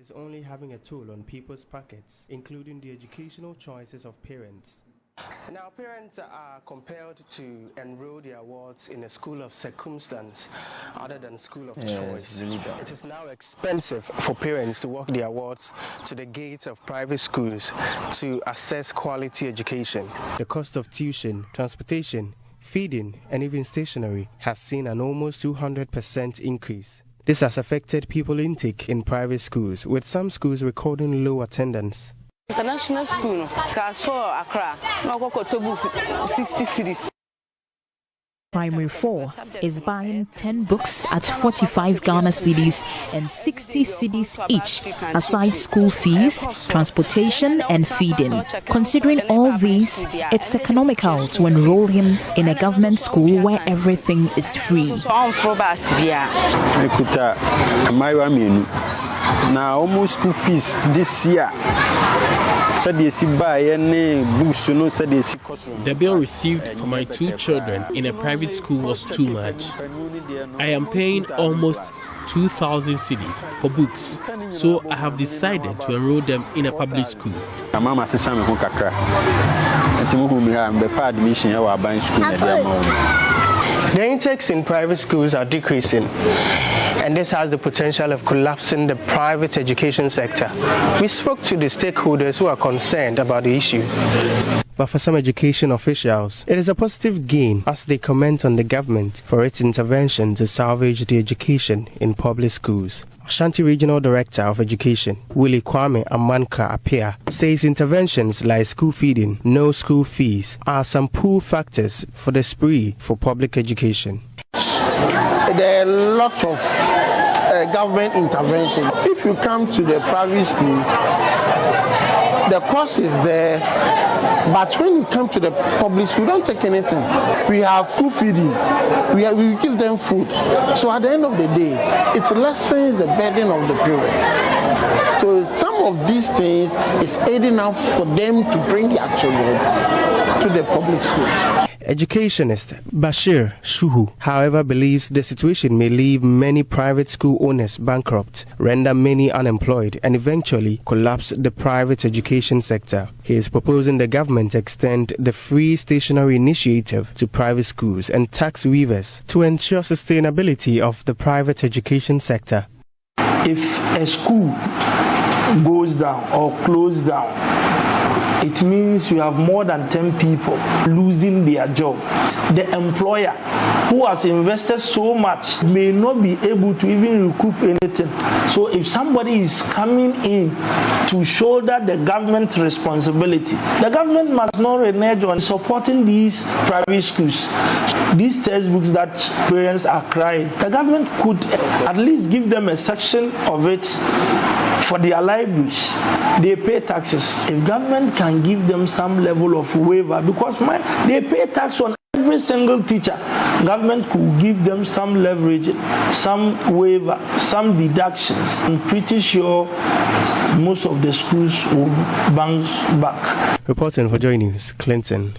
is only having a toll on people's pockets, including the educational choices of parents. Now, parents are compelled to enroll their wards in a school of circumstance other than school of choice. It is now expensive for parents to walk their wards to the gates of private schools to access quality education. The cost of tuition, transportation, feeding, and even stationery has seen an almost 200% increase. This has affected pupil intake in private schools, with some schools recording low attendance. International school, transfer Accra, no 60 cities. Primary 4 is buying 10 books at 45 Ghana cedis and 60 cedis each, aside school fees, transportation and feeding. Considering all these, it's economical to enroll him in a government school where everything is free. Now almost school fees this year. The bill received for my 2 children in a private school was too much. I am paying almost 2,000 cedis for books, so I have decided to enroll them in a public school. The intakes in private schools are decreasing, and this has the potential of collapsing the private education sector. We spoke to the stakeholders who are concerned about the issue. But for some education officials, it is a positive gain as they comment on the government for its intervention to salvage the education in public schools. Ashanti Regional Director of Education, Willie Kwame Amanka Apia, says interventions like school feeding, no school fees are some pull factors for the spree for public education. There are a lot of government intervention. If you come to the private school, the cost is there, but when you come to the public school, don't take anything. We have food feeding. We give them food. So at the end of the day, it lessens the burden of the parents. So some of these things is aiding up for them to bring their children to the public schools. Educationist Bashir Shuhu, however, believes the situation may leave many private school owners bankrupt, render many unemployed, and eventually collapse the private education sector. He is proposing the government extend the free stationery initiative to private schools and tax waivers to ensure sustainability of the private education sector. If a school goes down or closes down, it means you have more than 10 people losing their job. The employer who has invested so much may not be able to even recoup anything. So if somebody is coming in to shoulder the government responsibility, the government must not renege on supporting these private schools. These textbooks that parents are crying, the government could at least give them a section of it for their libraries. They pay taxes. If government can give them some level of waiver, because they pay tax on every single teacher, government could give them some leverage, some waiver, some deductions. I'm pretty sure most of the schools will bounce back. Reporting for Joy News, Clinton.